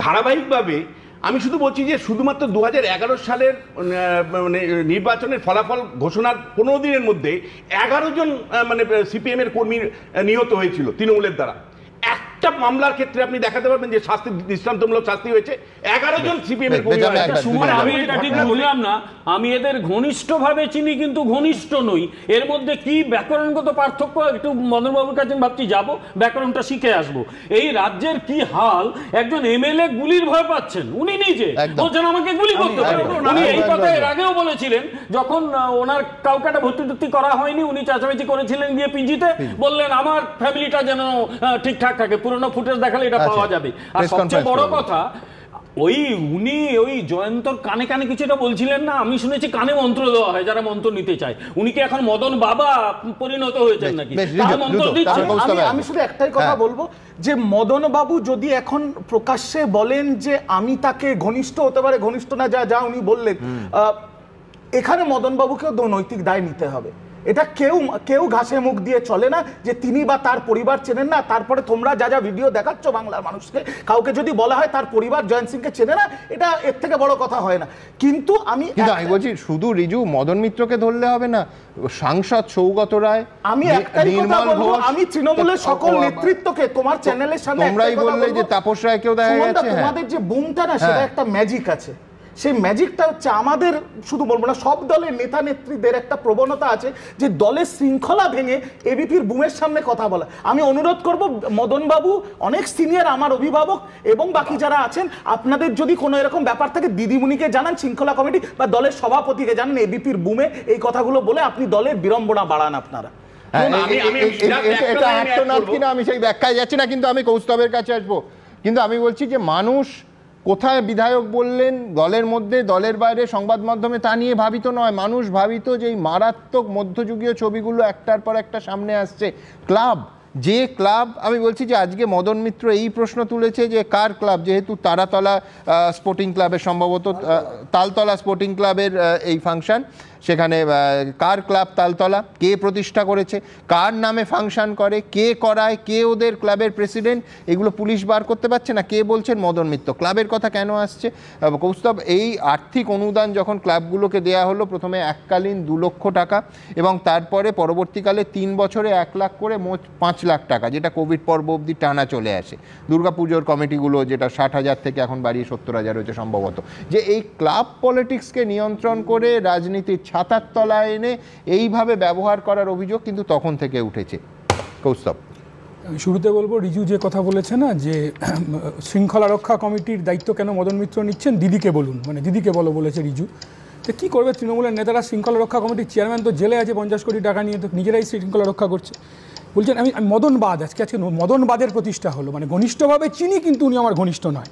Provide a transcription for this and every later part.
ধারাবাহিকভাবে আমি শুধু বলছি যে শুধুমাত্র 2011 সালের মানে নির্বাচনের ফলাফল ঘোষণার 15 দিনের মধ্যে 11 জন মানে সিপিএমের কর্মী নিহত হয়েছিল তৃণমূলের দ্বারা। একটা মামলার ক্ষেত্রে আপনি দেখাতে পারবেন যে শাস্তি দৃষ্টান্তমূলক শাস্তি হয়েছে 11 জন সিপিএমের কর্মী। আমি এটা ঠিক বললাম না, আমি এদের ঘনিষ্ঠভাবে চিনি কিন্তু ঘনিষ্ঠ নই। এর মধ্যে কি ব্যাকরণগত পার্থক্য একটু মদনবাবুর কাছে ভাবছি যাবো, ব্যাকরণটা শিখে আসবো। এই রাজ্যের কি হাল, একজন এমএলএ গুলির ভয় পাচ্ছেন, উনি নিজে বলছেন আমাকে গুলি করতে হবে। উনি এই কথা এর আগেও বলেছিলেন, যখন ওনার কাউকে একটা ভর্তি করা হয়নি, উনি চাচামেচি করেছিলেন গিয়ে পিজিতে, বললেন আমার ফ্যামিলিটা যেন ঠিকঠাক থাকে, পুরনো ফুটেজ দেখালে এটা পাওয়া যাবে। আর সবচেয়ে বড় কথা, উনি জয়ন্তর কানে কানে কিছুটা বলছিলেন না, আমি শুনেছি কানে মন্ত্র দেওয়া হয় যারা মন্ত্র নিতে চায়। উনি কি এখন মদন বাবা পরিণত হয়েছেন নাকি? আমি শুধু একটাই কথা বলবো যে মদন বাবু যদি এখন প্রকাশ্যে বলেন যে আমি তাকে ঘনিষ্ঠ হতে পারে, ঘনিষ্ঠ না, যা উনি বললেন, এখানে মদন বাবুকেও নৈতিক দায় নিতে হবে। এটা কেউ ঘাসে মুখ দিয়ে চলে না যে তিনি বা তার পরিবার চেনেন না। তারপরে তোমরা যা ভিডিও দেখাচ্ছ বাংলার মানুষকে, কাউকে যদি বলা হয় তার পরিবার জয়ন্ত সিংকে চেনে না, এটা এর থেকে বড় কথা হয় না। কিন্তু আমি বলছি শুধু রিজু মদন মিত্রকে ধরলে হবে না, সাংসদ সৌগত রায়, আমি একটাই কথা বলবো, আমি তৃণমূলের সকল নেতৃত্বকে তোমার চ্যানেলের সামনে তোমরাই বললে যে তাপস রায়কেও দেখা গেছে। তোমাদের যে বুমটা না, সেটা একটা ম্যাজিক আছে। সেই ম্যাজিকটা হচ্ছে আমাদের, শুধু বলবো না, সব দলের নেতা নেত্রীদের একটা প্রবণতা আছে যে দলের শৃঙ্খলা ভেঙে এবিপির বুমের সামনে কথা বলা। আমি অনুরোধ করব মদন বাবু, অনেক সিনিয়র আমার অভিভাবক এবং বাকি যারা আছেন, আপনাদের যদি কোনো এরকম ব্যাপার থাকে দিদিমণিকে জানান, শৃঙ্খলা কমিটি বা দলের সভাপতিকে জানান, এবিপির বুমে এই কথাগুলো বলে আপনি দলের বিড়ম্বনা বাড়ান আপনারা। এটা আত্মনাদ কিনা আমি সেই ব্যাখ্যায় যাচ্ছি না, কিন্তু আমি কৌস্তবের কাছে আসবো। কিন্তু আমি বলছি যে মানুষ কোথায় বিধায়ক বললেন, দলের মধ্যে দলের বাইরে সংবাদ মাধ্যমে, তা নিয়ে ভাবিত নয়। মানুষ ভাবিত যে এই মারাত্মক মধ্যযুগীয় ছবিগুলো একটার পর একটা সামনে আসছে। ক্লাব, যে ক্লাব, আমি বলছি যে আজকে মদন মিত্র এই প্রশ্ন তুলেছে যে কার ক্লাব, যেহেতু তারাতলা স্পোর্টিং ক্লাবের, সম্ভবত তালতলা স্পোর্টিং ক্লাবের এই ফাংশন, সেখানে কার ক্লাব তালতলা, কে প্রতিষ্ঠা করেছে, কার নামে ফাংশন করে, কে করায়, কে ওদের ক্লাবের প্রেসিডেন্ট, এগুলো পুলিশ বার করতে পারছে না। কে বলছেন? মদন মিত্র। ক্লাবের কথা কেন আসছে? কৌস্তব, এই আর্থিক অনুদান যখন ক্লাবগুলোকে দেয়া হলো, প্রথমে এককালীন 2 লক্ষ টাকা এবং তারপরে পরবর্তীকালে 3 বছরে 1 লাখ করে, মোট 5 লাখ টাকা, যেটা কোভিড পর্ব অবধি টানা চলে আসে। দুর্গাপুজোর কমিটিগুলো যেটা 60,000 থেকে এখন বাড়িয়ে 70,000 হয়েছে সম্ভবত। যে এই ক্লাব পলিটিক্সকে নিয়ন্ত্রণ করে রাজনীতির ছাতার তলায় এনে এইভাবে ব্যবহার করার অভিযোগ কিন্তু তখন থেকে উঠেছে। কৌস্তব, শুরুতে বলবো, রিজু যে কথা বলেছে না যে শৃঙ্খলা রক্ষা কমিটির দায়িত্ব কেন মদন মিত্র নিচ্ছেন, দিদিকে বলুন, মানে দিদিকে বলেছে রিজু। তো কী করবে তৃণমূলের নেতারা? শৃঙ্খলা রক্ষা কমিটির চেয়ারম্যান তো জেলে আছে 50 কোটি টাকা নিয়ে, তো নিজেরাই শৃঙ্খলা রক্ষা করছে। বলছেন আমি মদনবাদ, আজকে মদনবাদের প্রতিষ্ঠা হলো, মানে ঘনিষ্ঠভাবে চিনি কিন্তু উনি আমার ঘনিষ্ঠ নয়।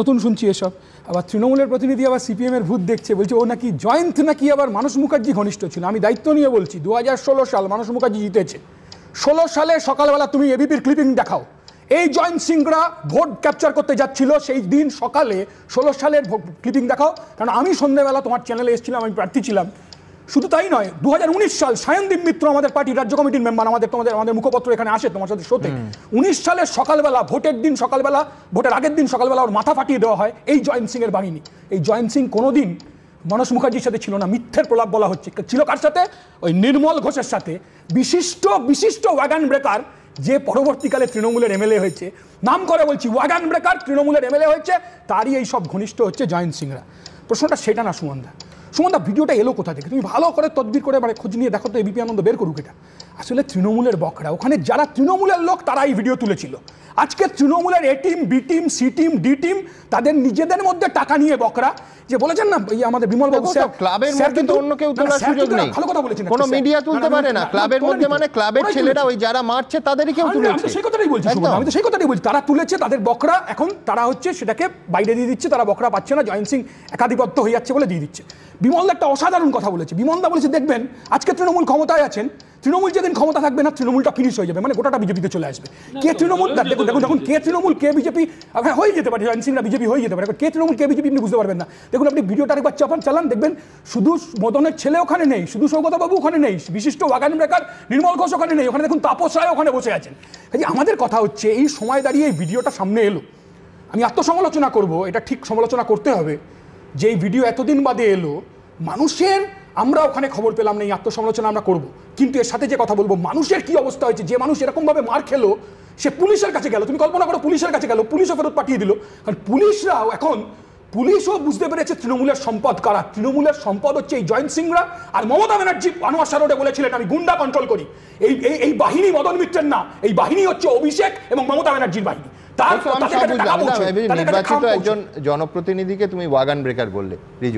নতুন শুনছি এসব। আবার তৃণমূলের প্রতিনিধি আবার সিপিএমের ভূত দেখছে, বলছে ও নাকি জয়ন্ত নাকি আবার মানস মুখার্জি ঘনিষ্ঠ ছিল। আমি দায়িত্ব নিয়ে বলছি, 2016 সাল মানস মুখার্জি জিতেছে। 16 সালে সকালবেলা তুমি এবিপির ক্লিপিং দেখাও, এই জয়ন্ত সিংরা ভোট ক্যাপচার করতে যাচ্ছিল সেই দিন সকালে 16 সালের ক্লিপিং দেখাও। কারণ আমি সন্ধ্যাবেলা তোমার চ্যানেলে এসেছিলাম, আমি প্রার্থী ছিলাম। শুধু তাই নয়, 2019 সাল সায়নদীপ মিত্র আমাদের পার্টির রাজ্য কমিটির মেম্বার, আমাদের মুখপত্র এখানে আসে তোমার সাথে শোতে, 19 সালের সকালবেলা, ভোটের দিন সকালবেলা, ভোটের আগের দিন সকালবেলা ওর মাথা ফাটিয়ে দেওয়া হয় এই জয়ন্ত সিং এর বাহিনী। এই জয়ন্ত সিং কোনোদিন মানস মুখার্জির সাথে ছিল না, মিথ্যের প্রলাপ বলা হচ্ছে। ছিল কার সাথে? ওই নির্মল ঘোষের সাথে, বিশিষ্ট ওয়াগান ব্রেকার, যে পরবর্তীকালে তৃণমূলের এমএলএ হয়েছে। নাম করে বলছি, ওয়াগান ব্রেকার তৃণমূলের এমএলএ হয়েছে, তারই এই সব ঘনিষ্ঠ হচ্ছে জয়ন্ত সিংরা। প্রশ্নটা সেটা না সুমনদা। সুমনদা, ভিডিওটা এলো কোথা থেকে? তুমি ভালো করে তদবির করে মানে খোঁজ নিয়ে দেখো তো, এবিপি আনন্দ বের করুক এটা। আসলে তৃণমূলের বকরা, ওখানে যারা তৃণমূলের লোক তারা এই ভিডিও তুলেছিল। আজকে তৃণমূলের A team, B team, C team, D team, তাদের নিজেদের মধ্যে টাকা নিয়ে বকরা, যে বলেছেন না এই আমাদের বিমল বাবু স্যার, ক্লাবের মধ্যে তো অন্য কেউ তোলার সুযোগ নেই, ভালো কথা বলেছেন, কোনো মিডিয়া তুলতে পারে না ক্লাবের মধ্যে, মানে ক্লাবের ছেলেরা ওই যারা মারছে তাদেরই কেউ তুলেছে। আমি তো সেই কথাটাই বলছি, আমি তো সেই কথাটাই বলছি, তারা তুলেছে তাদের বকরা, এখন তারা হচ্ছে সেটাকে বাইরে দিয়ে দিচ্ছে, তারা বকরা পাচ্ছে না, জয়ন্ত সিং একাধিপত্য হয়ে যাচ্ছে বলে দিয়ে দিচ্ছে। বিমলদা একটা অসাধারণ কথা বলেছে। বিমলদা বলেছে দেখবেন আজকে তৃণমূল ক্ষমতায় আছেন, তৃণমূল যেদিন ক্ষমতা থাকবে না তৃণমূলটা ফিনিশ হয়ে যাবে, মানে গোটাটা বিজেপিতে চলে আসবে। কে তৃণমূল, দেখুন কে তৃণমূল কে বিজেপি হয়ে যেতে পারে, জয়ন্ত সিংরা বিজেপি হয়ে যেতে পারে, কে তৃণমূল কে বিজেপি আপনি বুঝতে পারবেন না। দেখুন আপনি ভিডিওটা একবার চালান, দেখবেন শুধু মদনের ছেলে ওখানে নেই, শুধু সৌগতবাবু ওখানে নেই, বিশিষ্ট ওয়াগান ব্রেকার নির্মল ঘোষ ওখানে নেই, ওখানে দেখুন তাপস রায় ওখানে বসে আছেন। আমাদের কথা হচ্ছে এই সময় দাঁড়িয়ে এই ভিডিওটা সামনে এলো, আমি আত্মসমালোচনা করব, এটা ঠিক সমালোচনা করতে হবে, যে এই ভিডিও এতদিন বাদে এলো, মানুষের, আমরা ওখানে খবর পেলাম না, এই আত্মসমালোচনা আমরা করব, কিন্তু এর সাথে যে কথা বলবো, মানুষের কি অবস্থা হয়েছে, যে মানুষ এরকমভাবে মার খেলো, সে পুলিশের কাছে গেল, তুমি কল্পনা করো পুলিশের কাছে গেল, পুলিশও ফেরত পাঠিয়ে দিল, কারণ পুলিশরাও এখন, পুলিশও বুঝতে পেরেছে তৃণমূলের সম্পদ কারা। তৃণমূলের সম্পদ হচ্ছে এই জয়ন্ত সিংরা আর মমতা ব্যানার্জি। আনোয়ার সারোডে বলেছিলেন আমি গুন্ডা কন্ট্রোল করি, এই বাহিনী মদন মিত্রের না, এই বাহিনী হচ্ছে অভিষেক এবং মমতা ব্যানার্জির বাহিনী। নির্বাচিত একজন জনপ্রতিনিধিকে তুমি ওয়াগান ব্রেকার বললে, রিজু।